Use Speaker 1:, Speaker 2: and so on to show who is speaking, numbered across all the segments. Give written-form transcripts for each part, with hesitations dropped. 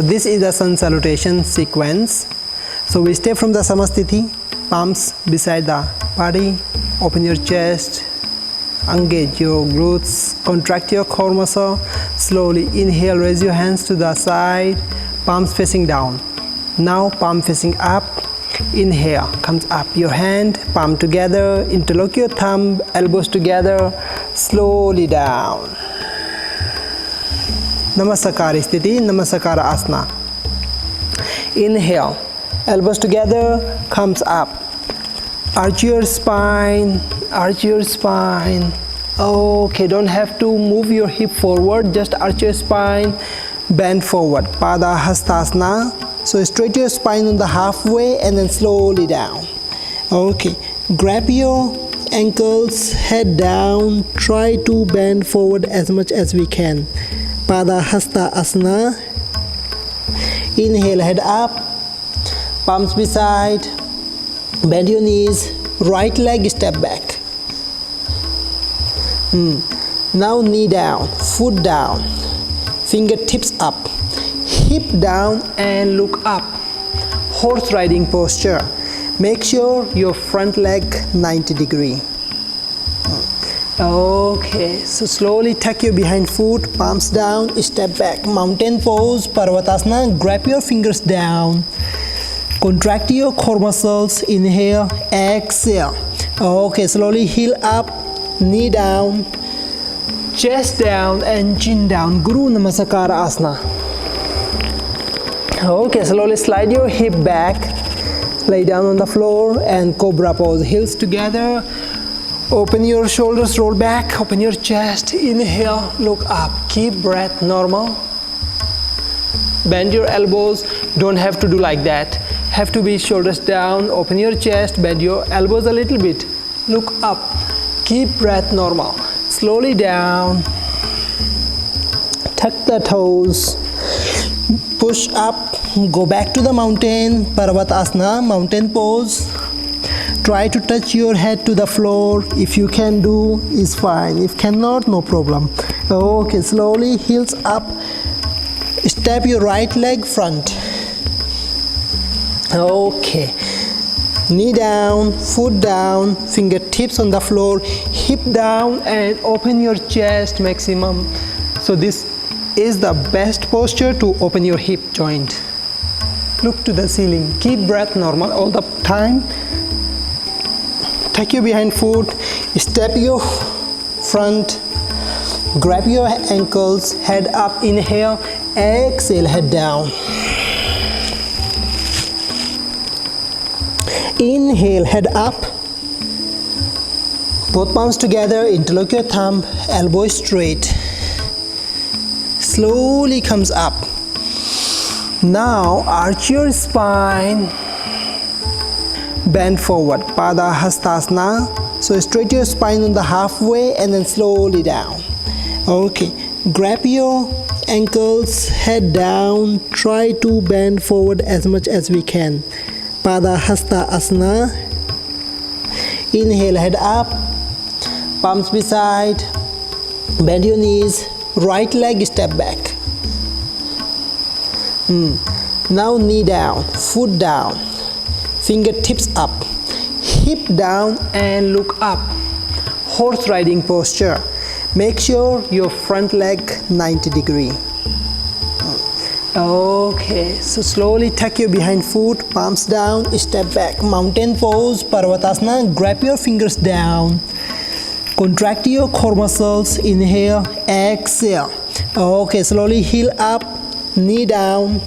Speaker 1: This is the sun salutation sequence. So we step from the Samasthiti, palms beside the body, open your chest, engage your glutes, contract your core muscle, slowly inhale, raise your hands to the side, palms facing down. Now palm facing up, inhale, comes up, your hand, palm together, interlock your thumb, elbows together, slowly down. Namasakara Sthiti, Namasakara Asana. Inhale, elbows together, comes up. Arch your spine, arch your spine. Okay, don't have to move your hip forward, just arch your spine, bend forward. Pada Hastasana. So straight your spine on the halfway and then slowly down. Okay, grab your ankles, head down, try to bend forward as much as we can. Pada Hasta Asana. Inhale, head up, palms beside, bend your knees, right leg step back. Now knee down, foot down, fingertips up, hip down and look up. Horse riding posture. Make sure your front leg 90 degree. Okay, so slowly tuck your behind foot, palms down, step back. Mountain pose, Parvatasana, grab your fingers down. Contract your core muscles, inhale, exhale. Okay, slowly heel up, knee down, chest down and chin down. Guru Namasakara Asana. Okay, slowly slide your hip back, lay down on the floor and cobra pose, heels together. Open your shoulders, roll back, open your chest, inhale, look up, keep breath normal. Bend your elbows, don't have to do like that. Have to be shoulders down, open your chest, bend your elbows a little bit, look up, keep breath normal. Slowly down, tuck the toes, push up, go back to the mountain, Parvatasana, mountain pose. Try to touch your head to the floor. If you can do, is fine. If cannot, no problem. Okay, slowly, heels up. Step your right leg front. Okay. Knee down, foot down, fingertips on the floor, hip down and open your chest maximum. So this is the best posture to open your hip joint. Look to the ceiling. Keep breath normal all the time. Take your behind foot, step your front, grab your ankles, head up, inhale, exhale, head down. Inhale, head up, both palms together, interlock your thumb, elbow straight. Slowly comes up. Now arch your spine. Bend forward, Pada Hastasana. So straight your spine on the halfway and then slowly down. Okay, grab your ankles, head down, try to bend forward as much as we can. Pada Hasta Asana. Inhale, head up, palms beside, bend your knees, right leg step back. Now knee down, foot down, fingertips up, hip down and look up. Horse riding posture. Make sure your front leg 90 degree. Okay, so slowly tuck your behind foot, palms down, step back. Mountain pose, Parvatasana, grab your fingers down. Contract your core muscles, inhale, exhale. Okay, slowly heel up, knee down,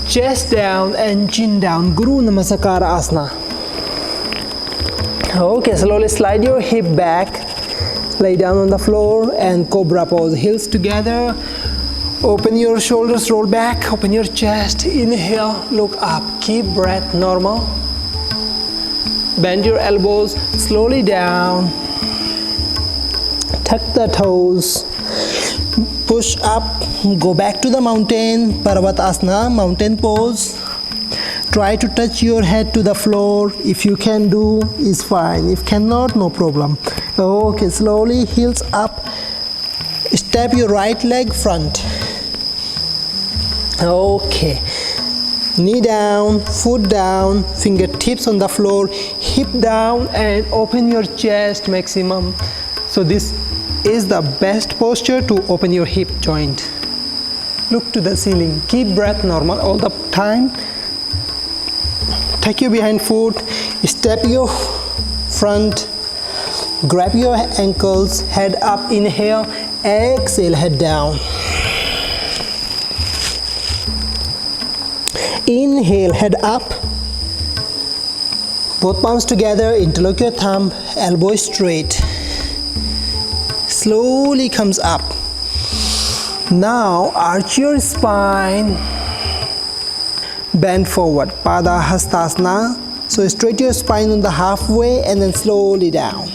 Speaker 1: chest down and chin down. Guru Namasakara Asana. Okay, slowly slide your hip back, lay down on the floor and cobra pose, heels together. Open your shoulders, roll back, open your chest, inhale, look up, keep breath normal. Bend your elbows, slowly down, tuck the toes, push up, go back to the mountain, Parvatasana, mountain pose. Try to touch your head to the floor. If you can do, is fine. If cannot, no problem. Okay, slowly, heels up, step your right leg front. Okay. Knee down, foot down, fingertips on the floor, hip down, and open your chest maximum. So this is the best posture to open your hip joint. Look to the ceiling. Keep breath normal all the time. Take your behind foot, step your front, grab your ankles, head up, inhale, exhale, head down. Inhale, head up. Both palms together, interlock your thumb, elbow straight. Slowly comes up. Now arch your spine. Bend forward, Pada Hastasana. So straight your spine on the halfway and then slowly down.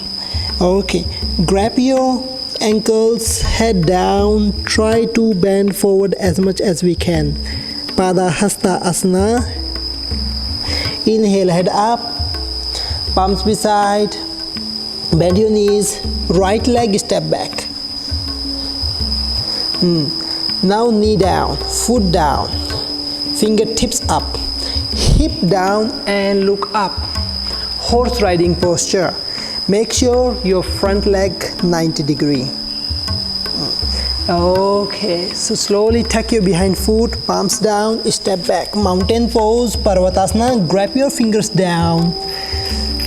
Speaker 1: Okay, grab your ankles, head down, try to bend forward as much as we can. Pada Hasta Asana. Inhale, head up, palms beside, bend your knees, right leg step back. Now knee down, foot down, fingertips up, hip down and look up. Horse riding posture. Make sure your front leg 90 degree. Okay, so slowly tuck your behind foot, palms down, step back. Mountain pose, Parvatasana. Grab your fingers down.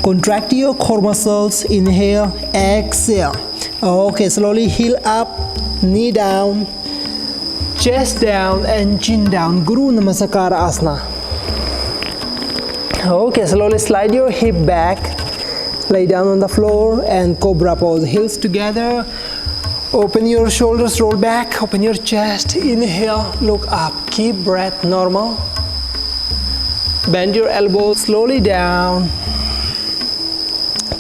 Speaker 1: Contract your core muscles. Inhale, exhale. Okay, slowly heel up, knee down, chest down and chin down. Guru Namaskar Asana. Okay, slowly slide your hip back. Lay down on the floor and cobra pose. Heels together. Open your shoulders, roll back. Open your chest. Inhale, look up. Keep breath normal. Bend your elbows slowly down.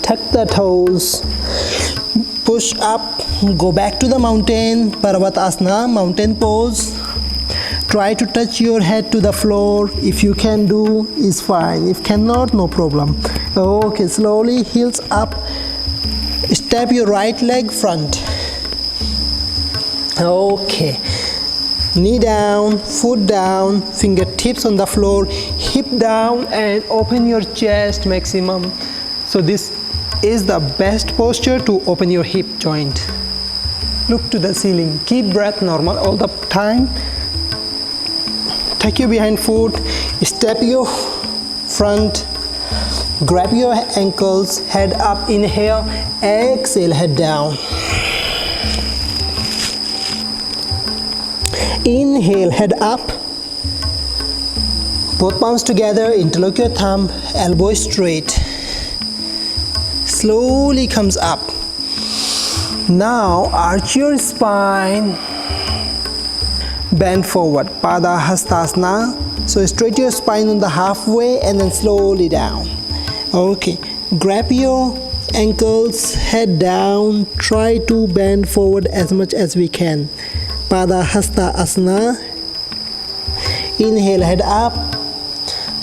Speaker 1: Tuck the toes. Push up. Go back to the mountain. Parvatasana, mountain pose. Try to touch your head to the floor. If you can do, is fine. If cannot, no problem. Okay, slowly heels up. Step your right leg front. Okay. Knee down, foot down, fingertips on the floor, hip down and open your chest maximum. So this is the best posture to open your hip joint. Look to the ceiling. Keep breath normal all the time. Take your behind foot, step your front, grab your ankles, head up, inhale, exhale, head down. Inhale, head up. Both palms together, interlock your thumb, elbow straight. Slowly comes up. Now arch your spine. Bend forward, Pada Hastasana. So straight your spine on the halfway and then slowly down. Okay, grab your ankles, head down, try to bend forward as much as we can. Pada Hasta Asana. Inhale, head up,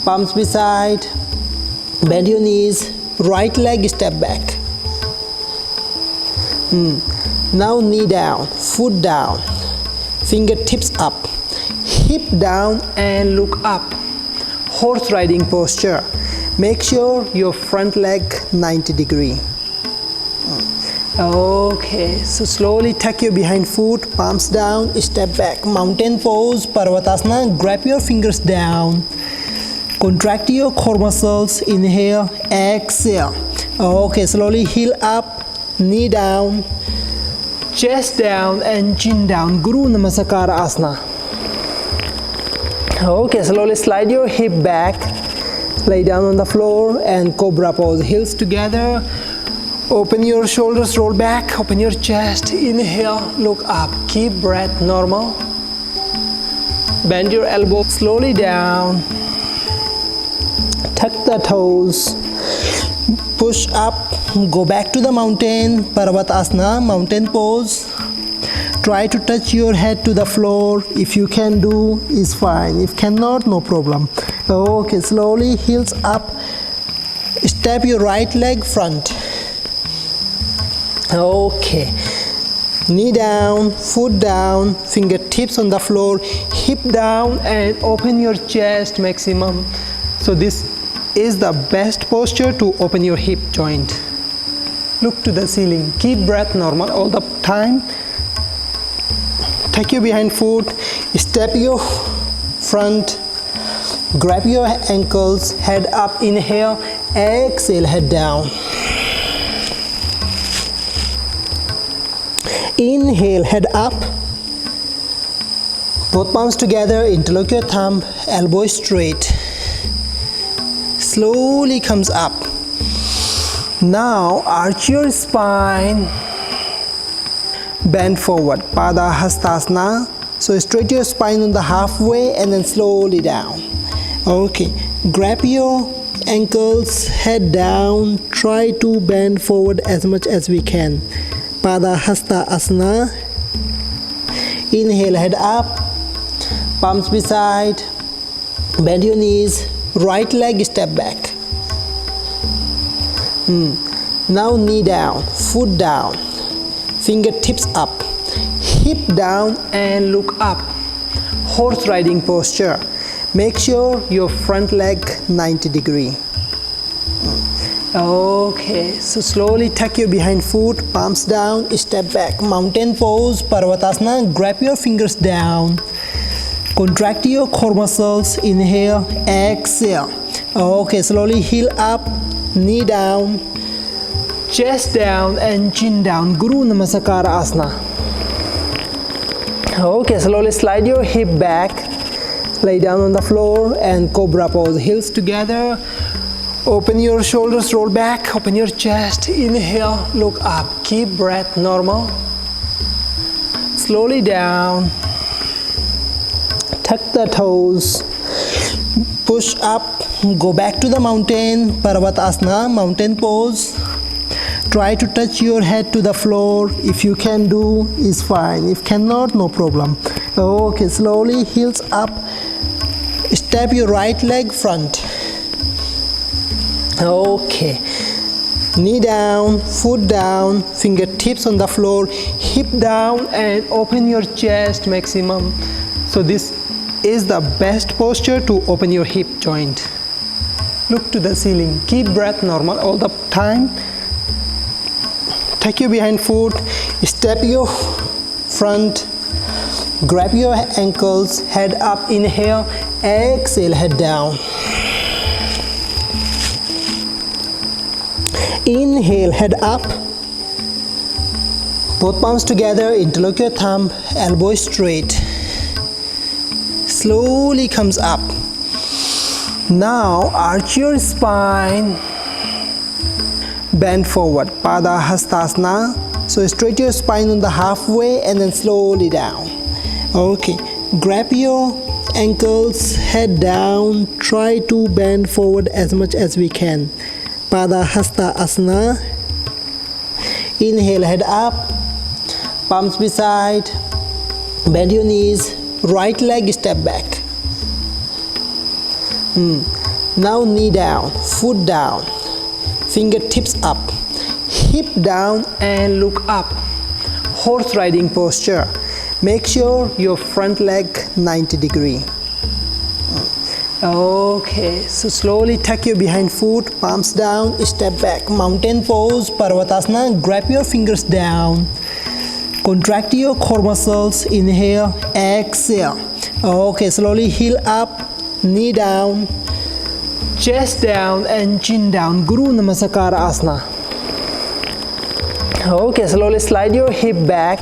Speaker 1: palms beside, bend your knees, right leg step back. Now knee down, foot down, fingertips up, hip down and look up. Horse riding posture. Make sure your front leg 90 degree. Okay, so slowly tuck your behind foot, palms down, step back. Mountain pose, Parvatasana. Grab your fingers down. Contract your core muscles. Inhale, exhale. Okay, slowly heel up, knee down, chest down and chin down. Guru Namaskar Asana. Okay, slowly slide your hip back. Lay down on the floor and cobra pose. Heels together. Open your shoulders, roll back, open your chest, inhale, look up, keep breath normal. Bend your elbow slowly down. Tuck the toes. Push up, go back to the mountain, Parvatasana, mountain pose. Try to touch your head to the floor. If you can do, is fine. If cannot, no problem. Okay, slowly heels up. Step your right leg front. Okay, Knee down, foot down, fingertips on the floor, hip down and open your chest maximum. So this is the best posture to open your hip joint. Look to the ceiling. Keep breath normal all the time. Take your behind foot, step your front, grab your ankles, head up, inhale, exhale, head down. Inhale, head up. Both palms together, interlock your thumb, elbow straight. Slowly comes up. Now arch your spine. Bend forward, Pada Hastasana. So straight your spine on the halfway and then slowly down. Okay, grab your ankles, head down. Try to bend forward as much as we can. Pada Hasta Asana. Inhale, head up, palms beside, bend your knees, right leg step back. Now knee down, foot down, fingertips up, hip down and look up. Horse riding posture. Make sure your front leg 90 degree. Okay, so slowly tuck your behind foot, palms down, step back. Mountain pose, Parvatasana. Grab your fingers down. Contract your core muscles. Inhale, exhale. Okay, slowly heel up, knee down, chest down and chin down. Guru Namaskar Asana. Okay, slowly slide your hip back. Lay down on the floor and Cobra pose. Heels together. Open your shoulders, roll back, open your chest, inhale, look up, keep breath normal. Slowly down, tuck the toes, push up, go back to the mountain, Parvatasana, mountain pose. Try to touch your head to the floor. If you can do, is fine. If cannot, no problem. Okay, slowly, heels up, step your right leg front. Okay, knee down, foot down, fingertips on the floor, hip down and open your chest maximum. So this is the best posture to open your hip joint. Look to the ceiling. Keep breath normal all the time. Take your behind foot, step your front, grab your ankles, head up, inhale, exhale, head down. Inhale, head up. Both palms together, interlock your thumb, elbow straight. Slowly comes up. Now arch your spine. Bend forward, Pada Hastasana. So straight your spine on the halfway and then slowly down. Okay, grab your ankles, head down. Try to bend forward as much as we can. Pada Hasta Asana. Inhale, head up, palms beside, bend your knees, right leg step back. Now knee down, foot down, fingertips up, hip down and look up. Horse riding posture. Make sure your front leg 90 degree. Okay, so slowly tuck your behind foot, palms down, step back. Mountain pose, Parvatasana. Grab your fingers down. Contract your core muscles. Inhale, exhale. Okay, slowly heel up, knee down, chest down and chin down. Guru Namaskar Asana. Okay, slowly slide your hip back.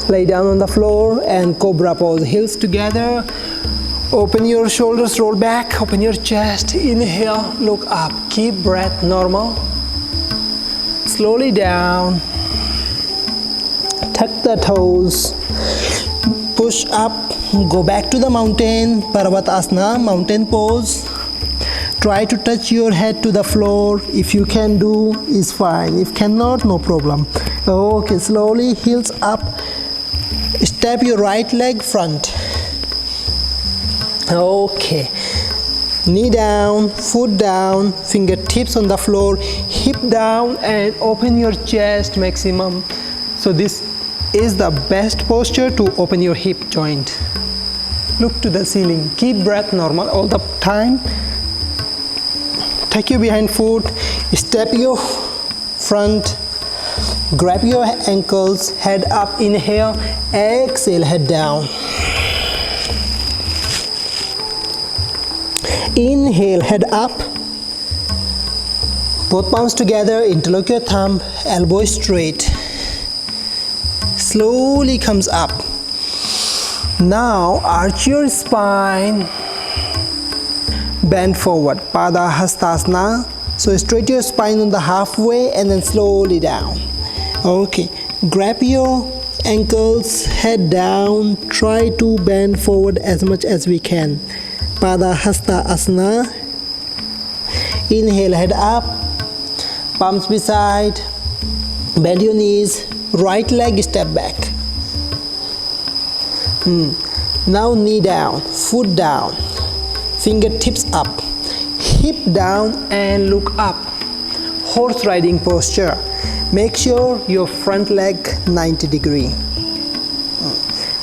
Speaker 1: Lay down on the floor and Cobra pose. Heels together. Open your shoulders, roll back, open your chest, inhale, look up, keep breath normal. Slowly down, tuck the toes, push up, go back to the mountain, Parvatasana, mountain pose. Try to touch your head to the floor. If you can do, is fine. If cannot, no problem. Okay, slowly, heels up, step your right leg front. Okay, knee down, foot down, fingertips on the floor, hip down and open your chest maximum. So this is the best posture to open your hip joint. Look to the ceiling. Keep breath normal all the time. Take your behind foot, step your front, grab your ankles, head up, inhale, exhale, head down. Inhale, head up. Both palms together, interlock your thumb, elbow straight. Slowly comes up. Now arch your spine. Bend forward, Pada Hastasana. So straight your spine on the halfway and then slowly down. Okay, grab your ankles, head down, try to bend forward as much as we can. Pada Hasta Asana. Inhale, head up, palms beside, bend your knees, right leg step back. Now knee down, foot down, fingertips up, hip down and look up. Horse riding posture. Make sure your front leg 90 degree.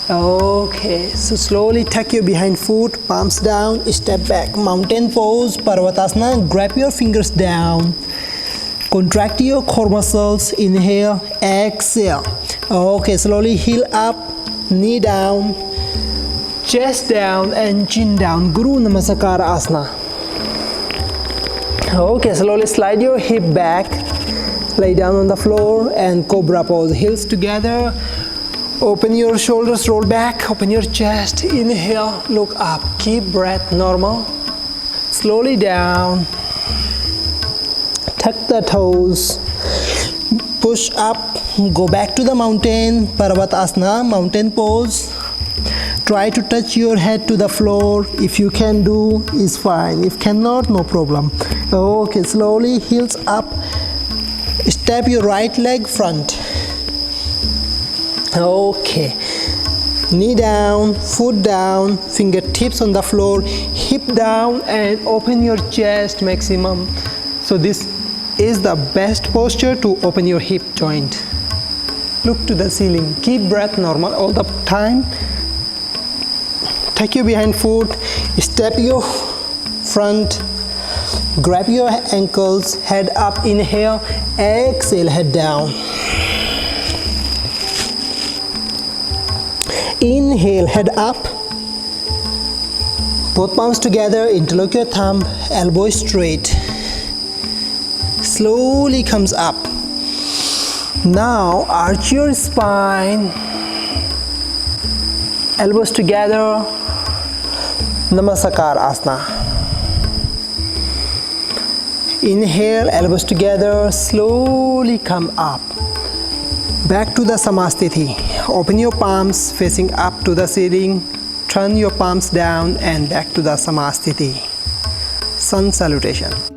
Speaker 1: Okay, so slowly tuck your behind foot, palms down, step back. Mountain pose, Parvatasana. Grab your fingers down. Contract your core muscles. Inhale, exhale. Okay, slowly heel up, knee down, chest down and chin down. Guru Namaskar Asana. Okay, slowly slide your hip back. Lay down on the floor and cobra pose. Heels together. Open your shoulders, roll back. Open your chest. Inhale, look up. Keep breath normal. Slowly down. Tuck the toes. Push up. Go back to the mountain. Parvatasana, mountain pose. Try to touch your head to the floor. If you can do, is fine. If cannot, no problem. Okay, slowly heels up. Step your right leg front. Okay, knee down, foot down, fingertips on the floor, hip down and open your chest maximum. So this is the best posture to open your hip joint. Look to the ceiling. Keep breath normal all the time. Take your behind foot, step your front, grab your ankles, head up, inhale, exhale, head down. Inhale, head up. Both palms together, interlock your thumb, elbow straight. Slowly comes up. Now arch your spine. Elbows together. Namaskar Asana. Inhale, elbows together, slowly come up. Back to the Samasthiti. Open your palms facing up to the ceiling. Turn your palms down and back to the Samasthiti. Sun salutation.